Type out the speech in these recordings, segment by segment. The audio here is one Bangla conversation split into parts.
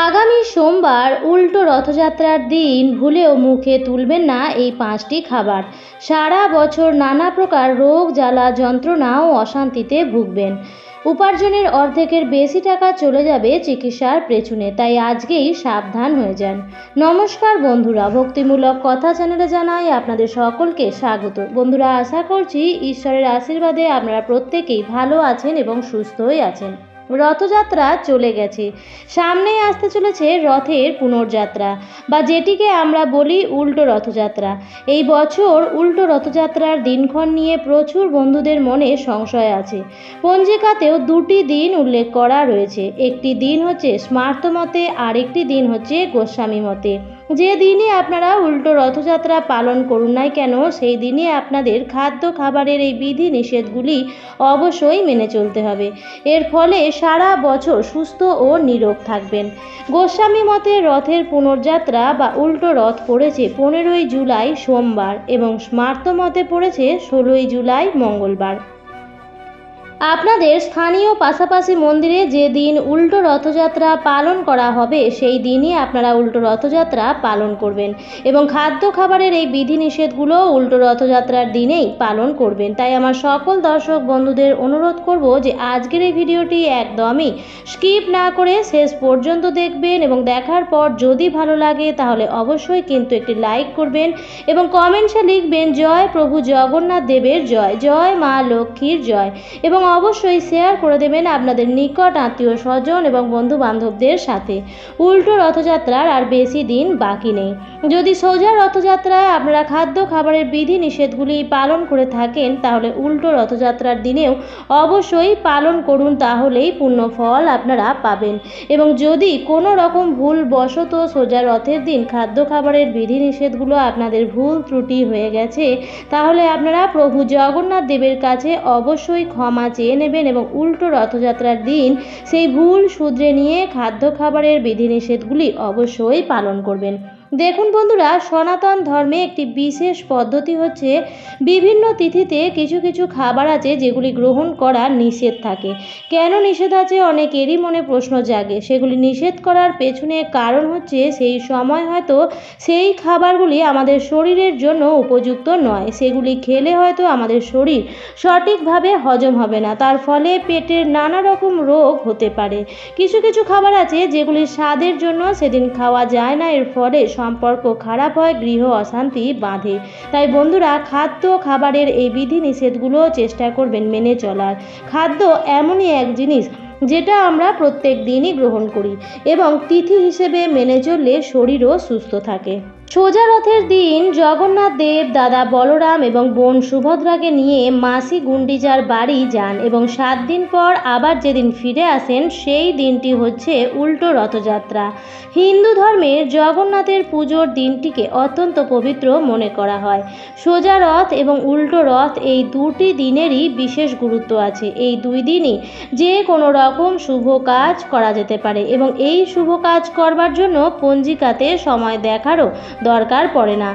আগামী সোমবার উল্টো রথযাত্রার দিন ভুলেও মুখে তুলবেন না এই 5টি খাবার। সারা বছর নানা প্রকার রোগ জ্বালা যন্ত্রণা ও অশান্তিতে ভুগবেন। উপার্জনের অর্ধেকের বেশি টাকা চলে যাবে চিকিৎসার পেছনে, তাই আজকেই সাবধান হয়ে যান। নমস্কার বন্ধুরা, ভক্তিমূলক কথা চ্যানেলে জানাই আপনাদের সকলকে স্বাগত। বন্ধুরা, আশা করছি ঈশ্বরের আশীর্বাদে আপনারা প্রত্যেকেই ভালো আছেন এবং সুস্থই আছেন। রথযাত্রা চলে গেছে, সামনেই আসতে চলেছে রথের পুনর্যাত্রা, বা যেটিকে আমরা বলি উল্টো রথযাত্রা। এই বছর উল্টো রথযাত্রার দিনক্ষণ নিয়ে প্রচুর বন্ধুদের মনে সংশয় আছে। পঞ্জিকাতেও দুটি দিন উল্লেখ করা রয়েছে, একটি দিন হচ্ছে স্মার্ত মতে আর একটি দিন হচ্ছে গোস্বামী মতে। যে দিনই আপনারা উল্টো রথযাত্রা পালন করুন না কেন, সেই দিনই আপনাদের খাদ্য খাবারের এই বিধি নিষেধগুলি অবশ্যই মেনে চলতে হবে। এর ফলে সারা বছর সুস্থ ও নিরোগ থাকবেন। গোস্বামী মতে রথের পুনর্যাত্রা বা উল্টো রথ পড়েছে 15ই জুলাই সোমবার এবং স্মার্ত মতে পড়েছে 16ই জুলাই মঙ্গলবার। আপনাদের স্থানীয় পাশাপাশি মন্দিরে যে দিন উল্টো রথযাত্রা পালন করা হবে সেই দিনই আপনারা উল্টো রথযাত্রা পালন করবেন এবং খাদ্য খাবারের এই বিধিনিষেধগুলো উল্টো রথযাত্রার দিনেই পালন করবেন। তাই আমার সকল দর্শক বন্ধুদের অনুরোধ করব যে আজকের এই ভিডিওটি একদমই স্কিপ না করে শেষ পর্যন্ত দেখবেন এবং দেখার পর যদি ভালো লাগে তাহলে অবশ্যই কিন্তু একটি লাইক করবেন এবং কমেন্টসে লিখবেন জয় প্রভু জগন্নাথ দেবের জয়, জয় মা লক্ষ্মীর জয়, এবং অবশ্যই শেয়ার করে দেবেন আপনাদের নিকট আত্মীয় স্বজন এবং বন্ধু বান্ধবদের সাথে। উল্টো রথযাত্রার আর বেশি দিন বাকি নেই। যদি সোজা রথযাত্রায় আপনারা খাদ্য খাবারের বিধি নিষেধগুলি পালন করে থাকেন তাহলে উল্টো রথযাত্রার দিনেও অবশ্যই পালন করুন, তাহলেই পূর্ণ ফল আপনারা পাবেন। এবং যদি কোনো রকম ভুলবশত সোজা রথের দিন খাদ্য খাবারের বিধি নিষেধগুলো আপনাদের ভুল ত্রুটি হয়ে গেছে তাহলে আপনারা প্রভু জগন্নাথ দেবের কাছে অবশ্যই ক্ষমা চেয়ে নেবেন এবং উল্টো রথযাত্রার দিন সেই ভুল শুধরে নিয়ে খাদ্য খাবারের বিধিনিষেধগুলি অবশ্যই পালন করবেন। দেখুন বন্ধুরা, সনাতন ধর্মে একটি বিশেষ পদ্ধতি হচ্ছে বিভিন্ন তিথিতে কিছু কিছু খাবার আছে যেগুলি গ্রহণ করা নিষেধ থাকে। কেন নিষেধ আছে অনেকেরই মনে প্রশ্ন জাগে। সেগুলি নিষেধ করার পেছনে কারণ হচ্ছে সেই সময় হয়তো সেই খাবারগুলি আমাদের শরীরের জন্য উপযুক্ত নয়, সেগুলি খেলে হয়তো আমাদের শরীর সঠিকভাবে হজম হবে না, তার ফলে পেটের নানা রকম রোগ হতে পারে। কিছু কিছু খাবার আছে যেগুলি স্বাদের জন্য সেদিন খাওয়া যায় না, এর ফলে সম্পর্ক খারাপ হয়, গৃহ অশান্তি বাঁধে। তাই বন্ধুরা, খাদ্য খাবারের এই বিধি নিষেধগুলো চেষ্টা করবেন মেনে চলার। খাদ্য এমনই এক জিনিস যেটা আমরা প্রত্যেক দিনই গ্রহণ করি এবং তিথি হিসেবে মেনে চললে শরীরও সুস্থ থাকে। সোজা রথের দিন জগন্নাথ দেব দাদা বলরাম এবং বোন সুভদ্রাকে নিয়ে মাসি গুন্ডিচার বাড়ি যান এবং 7 দিন পর আবার যেদিন ফিরে আসেন সেই দিনটি হচ্ছে উল্টো রথযাত্রা। হিন্দু ধর্মের জগন্নাথের পুজোর দিনটিকে অত্যন্ত পবিত্র মনে করা হয়। সোজা রথ এবং উল্টো রথ এই দুটি দিনেরই বিশেষ গুরুত্ব আছে। এই দুই দিনই যে কোনো রকম শুভ কাজ করা যেতে পারে এবং এই শুভ কাজ করবার জন্য পঞ্জিকাতে সময় দেখারও দরকার পড়ে না।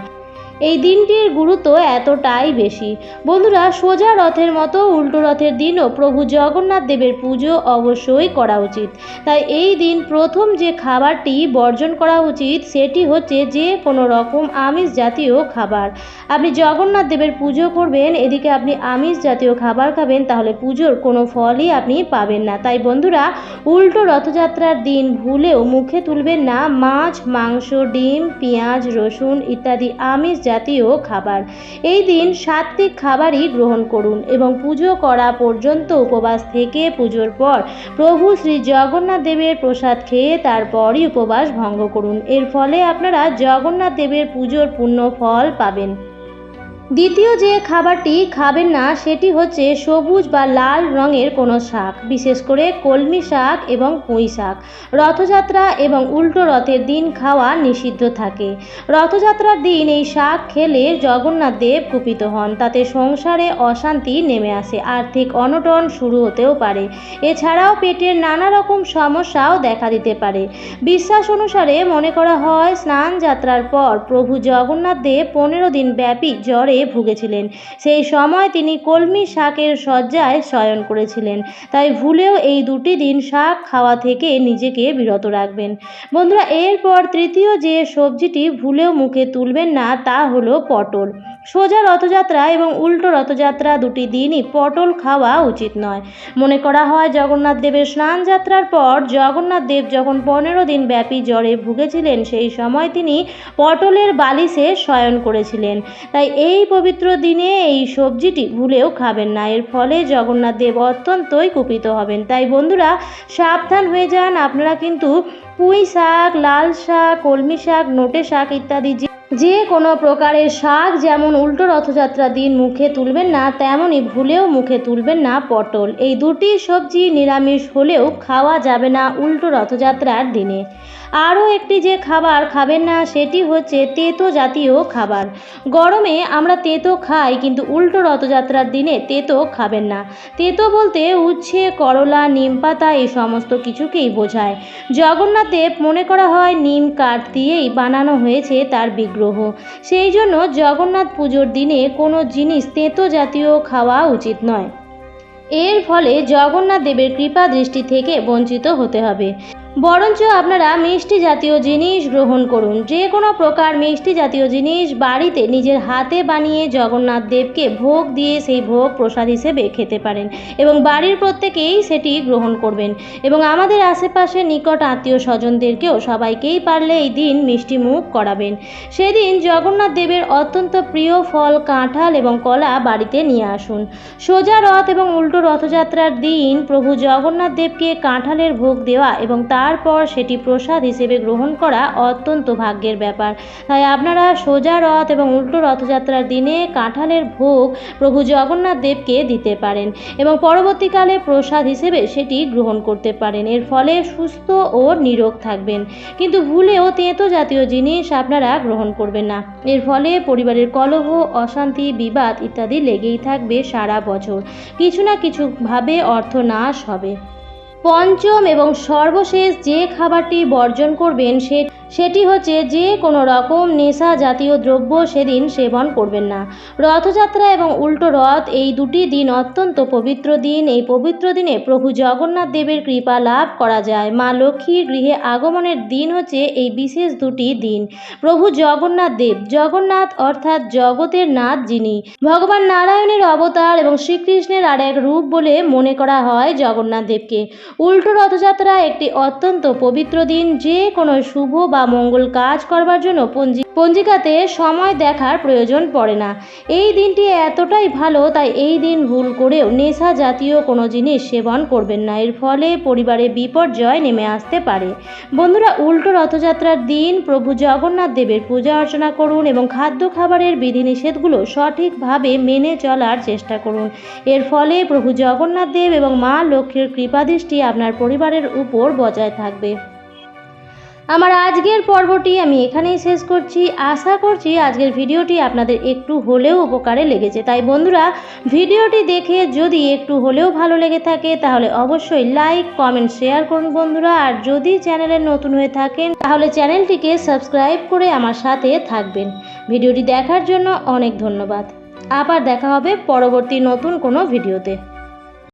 এই দিনটির গুরুত্ব এতটাই বেশি। বন্ধুরা, সোজা রথের মতো উল্টো রথের দিনও প্রভু জগন্নাথ দেবের পুজো অবশ্যই করা উচিত। তাই এই দিন প্রথম যে খাবারটি বর্জন করা উচিত সেটি হচ্ছে যে কোনো রকম আমিষ জাতীয় খাবার। আপনি জগন্নাথ দেবের পুজো করবেন, এদিকে আপনি আমিষ জাতীয় খাবার খাবেন, তাহলে পুজোর কোনো ফলই আপনি পাবেন না। তাই বন্ধুরা, উল্টো রথযাত্রার দিন ভুলেও মুখে তুলবেন না মাছ, মাংস, ডিম, পেঁয়াজ, রসুন ইত্যাদি আমিষ জাতীয় খাবার। এই দিন সাত্ত্বিক খাবারই গ্রহণ করুন এবং পুজো করা পর্যন্ত উপবাস থেকে পুজোর পর প্রভু শ্রী জগন্নাথ দেবের প্রসাদ খেয়ে তারপরই উপবাস ভঙ্গ করুন। এর ফলে আপনারা জগন্নাথ দেবের পুজোর পূর্ণ ফল পাবেন। দ্বিতীয় যে খাবারটি খাবেন না সেটি হচ্ছে সবুজ বা লাল রঙের কোনো শাক, বিশেষ করে কলমি শাক এবং পুঁই শাক। রথযাত্রা এবং উল্টো রথের দিন খাওয়া নিষিদ্ধ থাকে। রথযাত্রার দিন এই শাক খেলে জগন্নাথ দেব কুপিত হন, তাতে সংসারে অশান্তি নেমে আসে, আর্থিক অনটন শুরু হতেও পারে। এছাড়াও পেটের নানা রকম সমস্যাও দেখা দিতে পারে। বিশ্বাস অনুসারে মনে করা হয় স্নান যাত্রার পর প্রভু জগন্নাথ দেব 15 দিন ব্যাপী জ্বরে জ্বরে ভুগেছিলেন। সেই সময় তিনি কলমি শাকের শয্যায় শয়ন করেছিলেন। তাই ভুলেও এই 2টি দিন শাক খাওয়া থেকে নিজেকে বিরত রাখবেন। বন্ধুরা, এরপর তৃতীয় যে সবজিটি ভুলেও মুখে তুলবেন না তা হলো পটল। সোজা রথযাত্রা এবং উল্টো রথযাত্রা 2টি দিনই পটল খাওয়া উচিত নয়। মনে করা হয় জগন্নাথ দেবের স্নান যাত্রার পর জগন্নাথ দেব যখন 15 দিন ব্যাপী জ্বরে ভুগেছিলেন সেই সময় তিনি পটলের বালিশে শয়ন করেছিলেন। তাই এই পবিত্র দিনে এই সবজিটি ভুলেও খাবেন না। এর ফলে জগন্নাথ দেব অত্যন্তই কুপিত হবেন। তাই বন্ধুরা, সাবধান হয়ে যান। আপনারা কিন্তু পুঁই শাক, লাল শাক, কলমি শাক, নোটে শাক ইত্যাদি যে কোনো প্রকারের শাক যেমন উল্টো রথযাত্রার দিন মুখে তুলবেন না, তেমনই ভুলেও মুখে তুলবেন না পটল। এই 2টি সবজি নিরামিষ হলেও খাওয়া যাবে না উল্টো রথযাত্রার দিনে। আরও একটি যে খাবার খাবেন না সেটি হচ্ছে তেতো জাতীয় খাবার। গরমে আমরা তেতো খাই, কিন্তু উল্টো রথযাত্রার দিনে তেতো খাবেন না। তেতো বলতে উচ্ছে, করলা, নিম পাতা এই সমস্ত কিছুকেই বোঝায়। জগন্নাথ দেব মনে করা হয় নিম কাঠ দিয়েই বানানো হয়েছে তার বিগ্রহ। সেই জন্য জগন্নাথ পুজোর দিনে কোনো জিনিস তেতো জাতীয় খাওয়া উচিত নয়। এর ফলে জগন্নাথ দেবের কৃপা দৃষ্টি থেকে বঞ্চিত হতে হবে। বরঞ্চ আপনারা মিষ্টি জাতীয় জিনিস গ্রহণ করুন। যে কোনো প্রকার মিষ্টি জাতীয় জিনিস বাড়িতে নিজের হাতে বানিয়ে জগন্নাথ দেবকে ভোগ দিয়ে সেই ভোগ প্রসাদ হিসেবে খেতে পারেন এবং বাড়ির প্রত্যেকেই সেটি গ্রহণ করবেন এবং আমাদের আশেপাশে নিকট আত্মীয় স্বজনদেরকেও সবাইকেই পারলে এই দিন মিষ্টি মুখ করাবেন। সেদিন জগন্নাথ দেবের অত্যন্ত প্রিয় ফল কাঁঠাল এবং কলা বাড়িতে নিয়ে আসুন। সোজা রথ এবং উল্টো রথযাত্রার দিন প্রভু জগন্নাথ দেবকে কাঁঠালের ভোগ দেওয়া এবং তারপর সেটি প্রসাদ হিসেবে গ্রহণ করা অত্যন্ত ভাগ্যের ব্যাপার। তাই আপনারা সোজা রথ এবং উল্টো রথযাত্রার দিনে কাঁঠালের ভোগ প্রভু জগন্নাথ দেবকে দিতে পারেন এবং পরবর্তীকালে প্রসাদ হিসেবে সেটি গ্রহণ করতে পারেন। এর ফলে সুস্থ ও নিরোগ থাকবেন। কিন্তু ভুলেও তেতো জাতীয় জিনিস আপনারা গ্রহণ করবেন না। এর ফলে পরিবারের কলহ, অশান্তি, বিবাদ ইত্যাদি লেগেই থাকবে সারা বছর। কিছু না কিছুভাবে অর্থনাশ হবে। পঞ্চম এবং সর্বশেষ যে খাবারটি বর্জন করবেন সেটি হচ্ছে যে কোনো রকম নেশা জাতীয় দ্রব্য সেদিন সেবন করবেন না। রথযাত্রা এবং উল্টো রথ এই 2টি দিন অত্যন্ত পবিত্র দিন। এই পবিত্র দিনে প্রভু জগন্নাথ দেবের কৃপা লাভ করা যায়। মা লক্ষ্মীর গৃহে আগমনের দিন হচ্ছে এই বিশেষ 2টি দিন। প্রভু জগন্নাথ দেব, জগন্নাথ অর্থাৎ জগতের নাথ যিনি, ভগবান নারায়ণের অবতার এবং শ্রীকৃষ্ণের আর এক রূপ বলে মনে করা হয় জগন্নাথ দেবকে। উল্টো রথযাত্রা একটি অত্যন্ত পবিত্র দিন। যে কোনো শুভ বা মঙ্গল কাজ করবার জন্য পঞ্জিকাতে সময় দেখার প্রয়োজন পড়ে না। এই দিনটি এতটাই ভালো, তাই এই দিন ভুল করেও নেশা জাতীয় কোনো জিনিস সেবন করবেন না। এর ফলে পরিবারে বিপর্যয় নেমে আসতে পারে। বন্ধুরা, উল্টো রথযাত্রার দিন প্রভু জগন্নাথ দেবের পূজা অর্চনা করুন এবং খাদ্য খাবারের বিধিনিষেধগুলো সঠিকভাবে মেনে চলার চেষ্টা করুন। এর ফলে প্রভু জগন্নাথ দেব এবং মা লক্ষ্মীর কৃপাদৃষ্টি আপনার পরিবারের উপর বজায় থাকবে। আমার আজকের পর্বটি আমি এখানেই শেষ করছি। আশা করছি আজকের ভিডিওটি আপনাদের একটু হলেও উপকারে লেগেছে। তাই বন্ধুরা, ভিডিওটি দেখে যদি একটু হলেও ভালো লেগে থাকে তাহলে অবশ্যই লাইক, কমেন্ট, শেয়ার করুন বন্ধুরা। আর যদি চ্যানেলে নতুন হয়ে থাকেন তাহলে চ্যানেলটিকে সাবস্ক্রাইব করে আমার সাথে থাকবেন। ভিডিওটি দেখার জন্য অনেক ধন্যবাদ। আবার দেখা হবে পরবর্তী নতুন কোনো ভিডিওতে।